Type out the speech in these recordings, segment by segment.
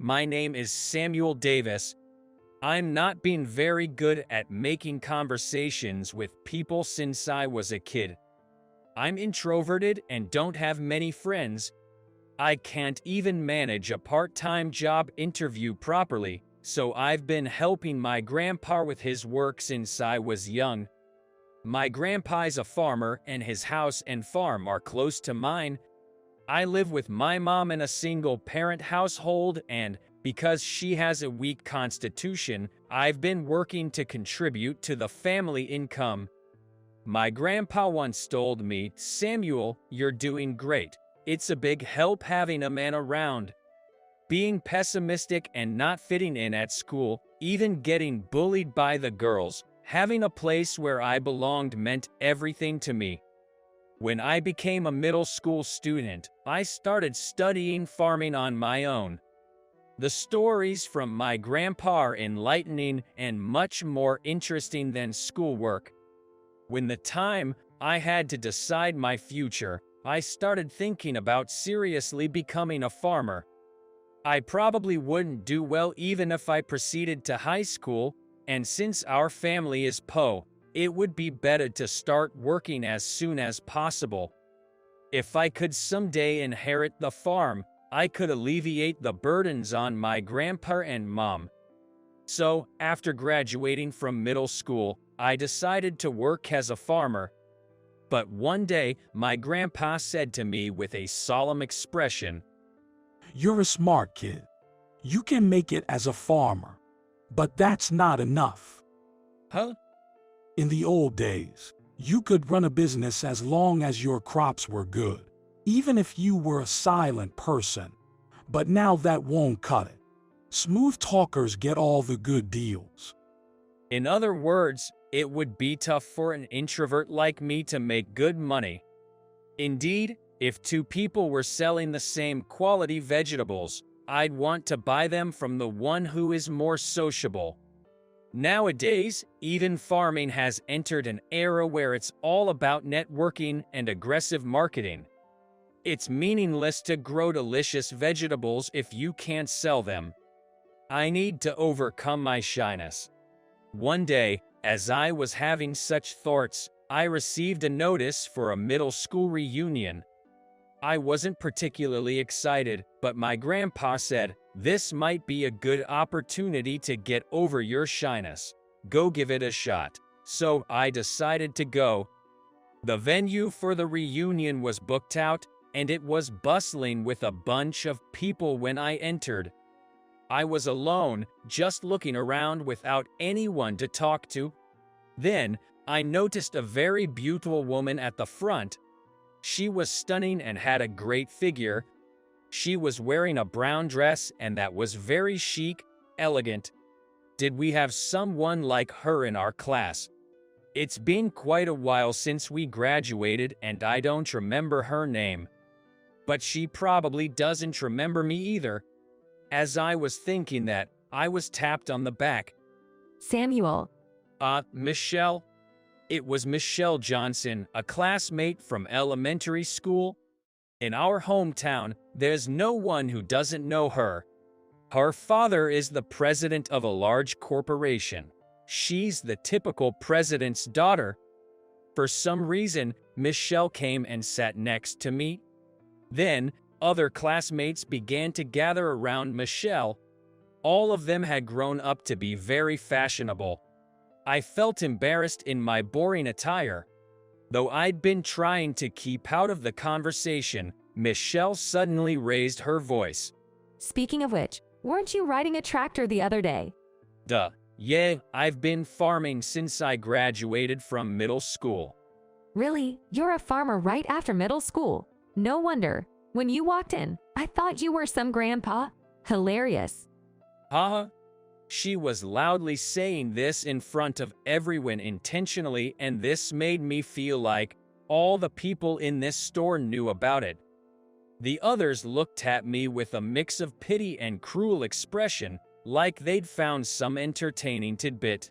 my name is Samuel Davis. I'm not been very good at making conversations with people since I was a kid. I'm introverted and don't have many friends. I can't even manage a part-time job interview properly, so I've been helping my grandpa with his work since I was young. My grandpa's a farmer and his house and farm are close to mine. I live with my mom in a single-parent household, and because she has a weak constitution, I've been working to contribute to the family income. My grandpa once told me, "Samuel, you're doing great. It's a big help having a man around." Being pessimistic and not fitting in at school, even getting bullied by the girls, having a place where I belonged meant everything to me. When I became a middle school student, I started studying farming on my own. The stories from my grandpa are enlightening and much more interesting than schoolwork. When the time I had to decide my future, I started thinking about seriously becoming a farmer. I probably wouldn't do well even if I proceeded to high school, and since our family is poor, it would be better to start working as soon as possible. If I could someday inherit the farm, I could alleviate the burdens on my grandpa and mom. So, after graduating from middle school, I decided to work as a farmer. But one day, my grandpa said to me with a solemn expression, "You're a smart kid. You can make it as a farmer. But that's not enough." "Huh?" In the old days, you could run a business as long as your crops were good, even if you were a silent person. But now that won't cut it. Smooth talkers get all the good deals. In other words, it would be tough for an introvert like me to make good money. Indeed, if two people were selling the same quality vegetables, I'd want to buy them from the one who is more sociable. Nowadays, even farming has entered an era where it's all about networking and aggressive marketing. It's meaningless to grow delicious vegetables if you can't sell them. I need to overcome my shyness. One day, as I was having such thoughts, I received a notice for a middle school reunion. I wasn't particularly excited, but my grandpa said, "This might be a good opportunity to get over your shyness. Go give it a shot." So I decided to go. The venue for the reunion was booked out, and it was bustling with a bunch of people when I entered. I was alone, just looking around without anyone to talk to. Then, I noticed a very beautiful woman at the front. She was stunning and had a great figure. She was wearing a brown dress and that was very chic, elegant. Did we have someone like her in our class? It's been quite a while since we graduated and I don't remember her name. But she probably doesn't remember me either. As I was thinking that, I was tapped on the back. "Samuel." Michelle?" It was Michelle Johnson, a classmate from elementary school. In our hometown, there's no one who doesn't know her. Her father is the president of a large corporation. She's the typical president's daughter. For some reason, Michelle came and sat next to me. Then, other classmates began to gather around Michelle. All of them had grown up to be very fashionable. I felt embarrassed in my boring attire. Though I'd been trying to keep out of the conversation, Michelle suddenly raised her voice. "Speaking of which, weren't you riding a tractor the other day?" Yeah, I've been farming since I graduated from middle school." "Really? You're a farmer right after middle school? No wonder. When you walked in, I thought you were some grandpa. Hilarious." "Haha." She was loudly saying this in front of everyone intentionally, and this made me feel like all the people in this store knew about it. The others looked at me with a mix of pity and cruel expression, like they'd found some entertaining tidbit.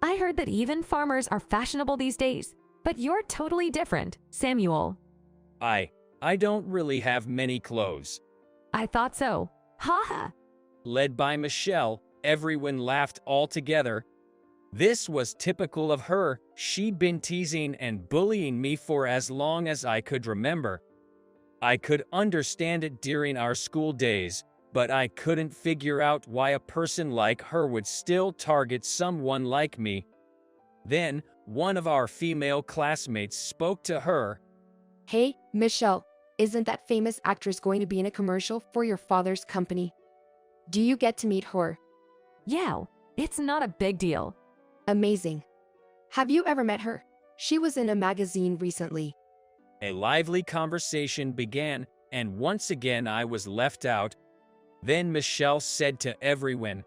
"I heard that even farmers are fashionable these days, but you're totally different, Samuel." I don't really have many clothes." "I thought so. Ha ha." Led by Michelle, everyone laughed all together. This was typical of her. She'd been teasing and bullying me for as long as I could remember. I could understand it during our school days, but I couldn't figure out why a person like her would still target someone like me. Then, one of our female classmates spoke to her. Hey, Michelle, isn't that famous actress going to be in a commercial for your father's company? Do you get to meet her? Yeah, it's not a big deal. Amazing. Have you ever met her? She was in a magazine recently. A lively conversation began, and once again I was left out. Then Michelle said to everyone,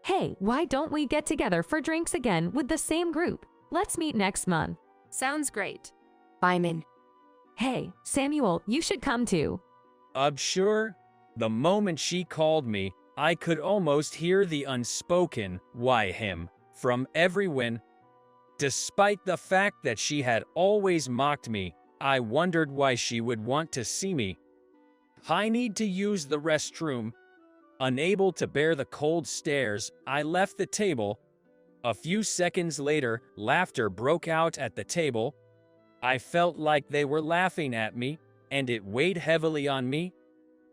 Hey, why don't we get together for drinks again with the same group? Let's meet next month. Sounds great. Byman. Hey, Samuel, you should come too. Sure. The moment she called me, I could almost hear the unspoken, why him, from everyone. Despite the fact that she had always mocked me, I wondered why she would want to see me. I need to use the restroom. Unable to bear the cold stares, I left the table. A few seconds later, laughter broke out at the table. I felt like they were laughing at me, and it weighed heavily on me.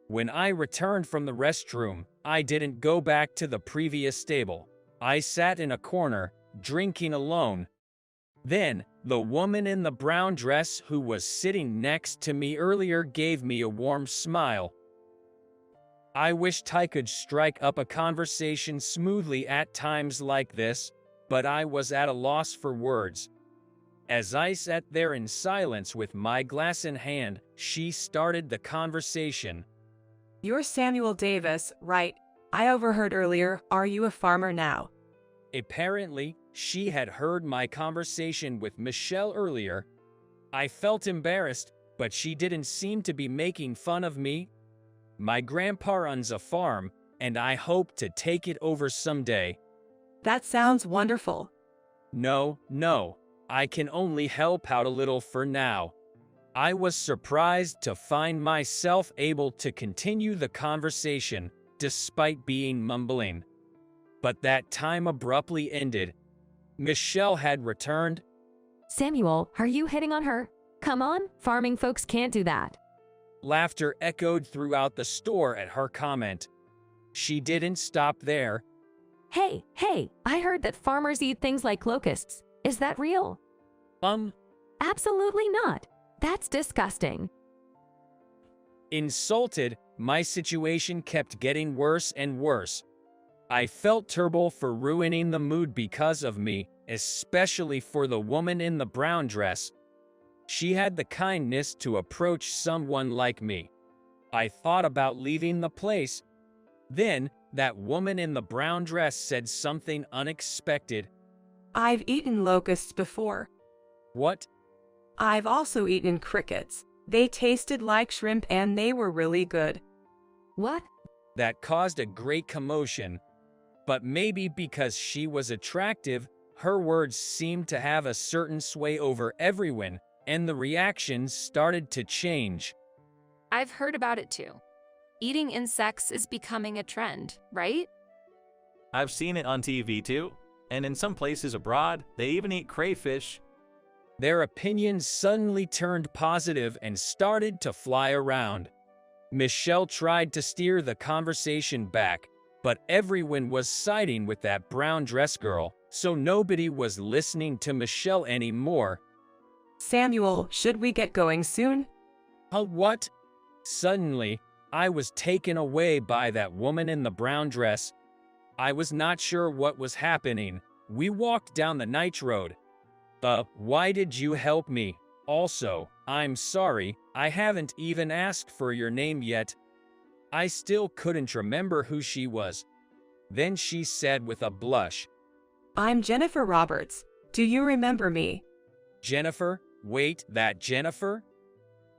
When I returned from the restroom, I didn't go back to the previous table. I sat in a corner, drinking alone. Then, the woman in the brown dress who was sitting next to me earlier gave me a warm smile. I wished I could strike up a conversation smoothly at times like this, but I was at a loss for words. As I sat there in silence with my glass in hand, she started the conversation. You're Samuel Davis, right? I overheard earlier, are you a farmer now? Apparently, she had heard my conversation with Michelle earlier. I felt embarrassed, but she didn't seem to be making fun of me. My grandpa runs a farm, and I hope to take it over someday. That sounds wonderful. No, I can only help out a little for now. I was surprised to find myself able to continue the conversation, despite being mumbling. But that time abruptly ended. Michelle had returned. Samuel, are you hitting on her? Come on, farming folks can't do that. Laughter echoed throughout the store at her comment. She didn't stop there. Hey, I heard that farmers eat things like locusts. Is that real? Absolutely not. That's disgusting. Insulted, my situation kept getting worse and worse. I felt terrible for ruining the mood because of me, especially for the woman in the brown dress. She had the kindness to approach someone like me. I thought about leaving the place. Then, that woman in the brown dress said something unexpected. I've eaten locusts before. What? I've also eaten crickets. They tasted like shrimp and they were really good. What? That caused a great commotion. But maybe because she was attractive, her words seemed to have a certain sway over everyone, and the reactions started to change. I've heard about it too. Eating insects is becoming a trend, right? I've seen it on TV too, and in some places abroad, they even eat crayfish. Their opinions suddenly turned positive and started to fly around. Michelle tried to steer the conversation back, but everyone was siding with that brown dress girl, so nobody was listening to Michelle anymore. Samuel, should we get going soon? What? Suddenly, I was taken away by that woman in the brown dress. I was not sure what was happening. We walked down the night road. Why did you help me? Also, I'm sorry, I haven't even asked for your name yet. I still couldn't remember who she was. Then she said with a blush, I'm Jennifer Roberts. Do you remember me? Jennifer? Wait, that Jennifer?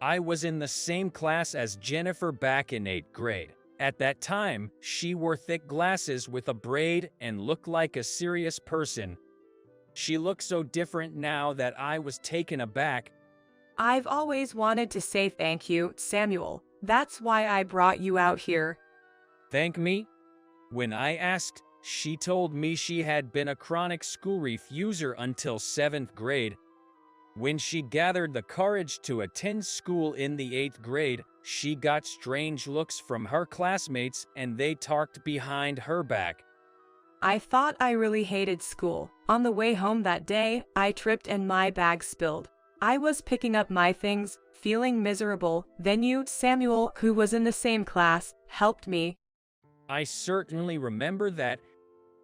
I was in the same class as Jennifer back in 8th grade. At that time, she wore thick glasses with a braid and looked like a serious person. She looked so different now that I was taken aback. I've always wanted to say thank you, Samuel. That's why I brought you out here. Thank me? When I asked, she told me she had been a chronic school refuser until 7th grade. When she gathered the courage to attend school in the 8th grade, she got strange looks from her classmates and they talked behind her back. I thought I really hated school. On the way home that day, I tripped and my bag spilled. I was picking up my things, feeling miserable. Then you, Samuel, who was in the same class, helped me. I certainly remember that.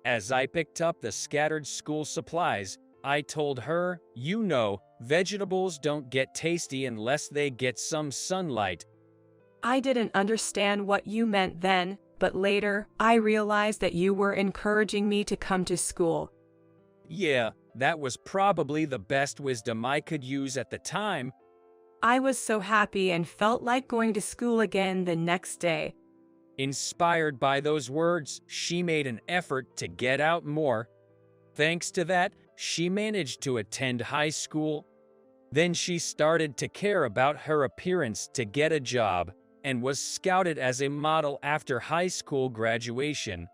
As I picked up the scattered school supplies, I told her, you know, vegetables don't get tasty unless they get some sunlight. I didn't understand what you meant then, but later, I realized that you were encouraging me to come to school. Yeah, that was probably the best wisdom I could use at the time. I was so happy and felt like going to school again the next day. Inspired by those words, she made an effort to get out more. Thanks to that, she managed to attend high school. Then she started to care about her appearance to get a job, and was scouted as a model after high school graduation.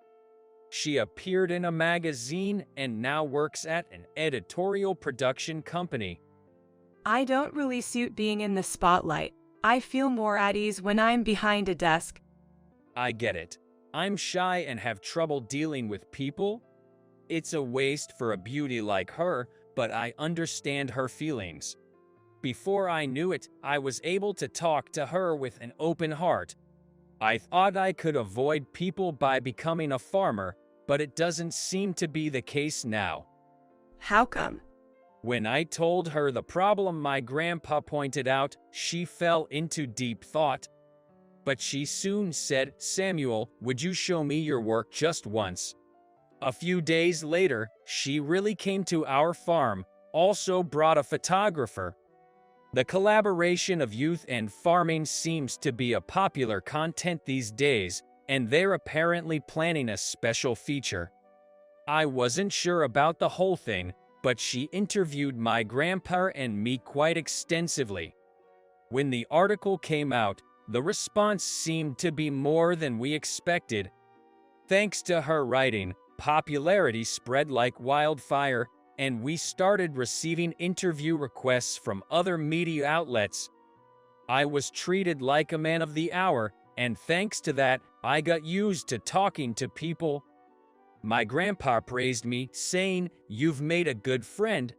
She appeared in a magazine and now works at an editorial production company. I don't really suit being in the spotlight. I feel more at ease when I'm behind a desk. I get it. I'm shy and have trouble dealing with people. It's a waste for a beauty like her, but I understand her feelings. Before I knew it, I was able to talk to her with an open heart. I thought I could avoid people by becoming a farmer, but it doesn't seem to be the case now. How come? When I told her the problem my grandpa pointed out, she fell into deep thought. But she soon said, Samuel, would you show me your work just once? A few days later, she really came to our farm, also brought a photographer. The collaboration of youth and farming seems to be a popular content these days, and they're apparently planning a special feature. I wasn't sure about the whole thing, but she interviewed my grandpa and me quite extensively. When the article came out, the response seemed to be more than we expected. Thanks to her writing, popularity spread like wildfire, and we started receiving interview requests from other media outlets. I was treated like a man of the hour, and thanks to that, I got used to talking to people. My grandpa praised me, saying, "You've made a good friend."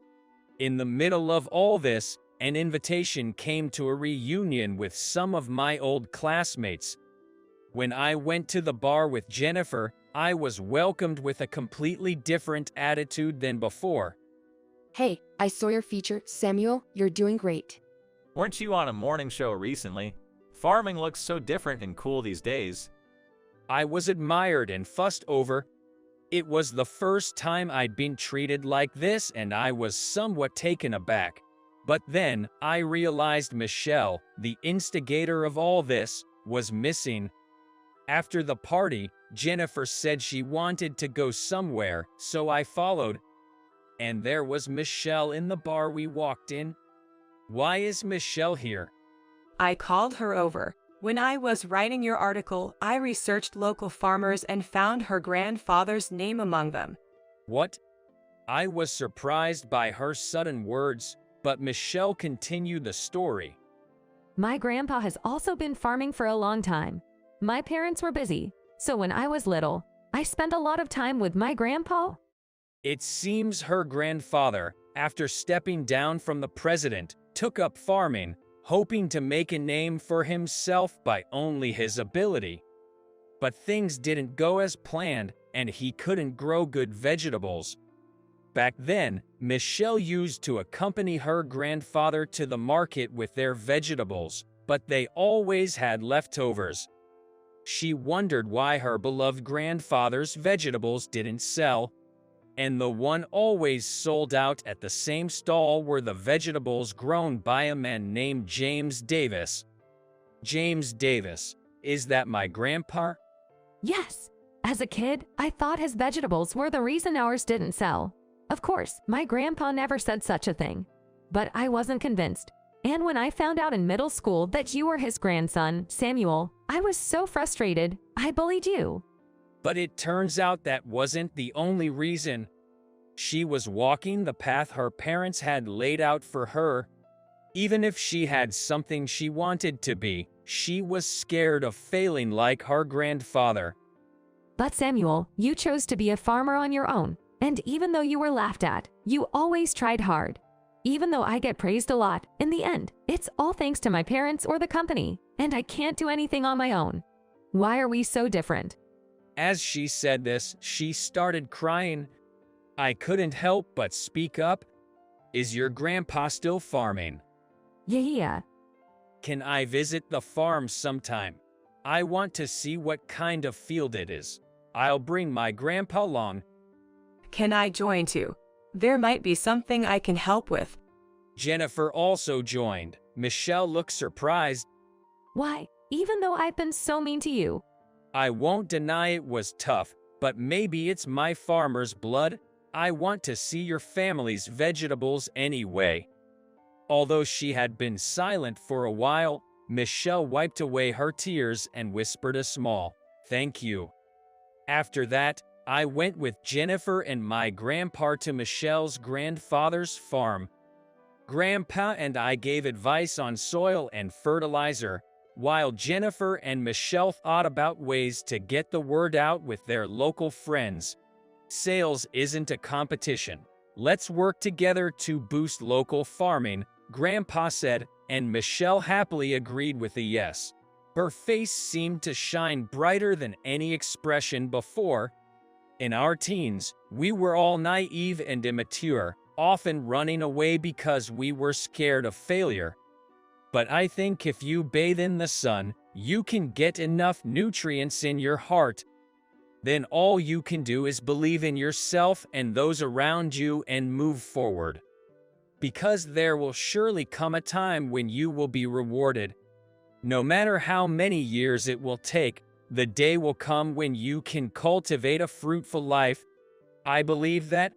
In the middle of all this, an invitation came to a reunion with some of my old classmates. When I went to the bar with Jennifer, I was welcomed with a completely different attitude than before. Hey, I saw your feature, Samuel. You're doing great. Weren't you on a morning show recently? Farming looks so different and cool these days. I was admired and fussed over. It was the first time I'd been treated like this, and I was somewhat taken aback. But then, I realized Michelle, the instigator of all this, was missing. After the party, Jennifer said she wanted to go somewhere, so I followed. And there was Michelle in the bar we walked in. Why is Michelle here? I called her over. When I was writing your article, I researched local farmers and found her grandfather's name among them. What? I was surprised by her sudden words, but Michelle continued the story. My grandpa has also been farming for a long time. My parents were busy, so when I was little, I spent a lot of time with my grandpa. It seems her grandfather, after stepping down from the president, took up farming, hoping to make a name for himself by only his ability. But things didn't go as planned, and he couldn't grow good vegetables. Back then, Michelle used to accompany her grandfather to the market with their vegetables, but they always had leftovers. She wondered why her beloved grandfather's vegetables didn't sell, and the one always sold out at the same stall were the vegetables grown by a man named James Davis. James Davis, is that my grandpa? Yes. As a kid, I thought his vegetables were the reason ours didn't sell. Of course, my grandpa never said such a thing. But I wasn't convinced. And when I found out in middle school that you were his grandson, Samuel, I was so frustrated, I bullied you. But it turns out that wasn't the only reason. She was walking the path her parents had laid out for her. Even if she had something she wanted to be, she was scared of failing like her grandfather. But Samuel, you chose to be a farmer on your own. And even though you were laughed at, you always tried hard. Even though I get praised a lot, in the end, it's all thanks to my parents or the company, and I can't do anything on my own. Why are we so different? As she said this, she started crying. I couldn't help but speak up. Is your grandpa still farming? Yeah. Can I visit the farm sometime? I want to see what kind of field it is. I'll bring my grandpa along. Can I join too? There might be something I can help with. Jennifer also joined. Michelle looked surprised. Why, even though I've been so mean to you? I won't deny it was tough, but maybe it's my farmer's blood. I want to see your family's vegetables anyway. Although she had been silent for a while, Michelle wiped away her tears and whispered a small, "Thank you." After that, I went with Jennifer and my grandpa to Michelle's grandfather's farm. Grandpa and I gave advice on soil and fertilizer, while Jennifer and Michelle thought about ways to get the word out with their local friends. Sales isn't a competition. Let's work together to boost local farming, Grandpa said, and Michelle happily agreed with a yes. Her face seemed to shine brighter than any expression before. In our teens, we were all naive and immature, often running away because we were scared of failure. But I think if you bathe in the sun, you can get enough nutrients in your heart. Then all you can do is believe in yourself and those around you and move forward. Because there will surely come a time when you will be rewarded. No matter how many years it will take, the day will come when you can cultivate a fruitful life. I believe that,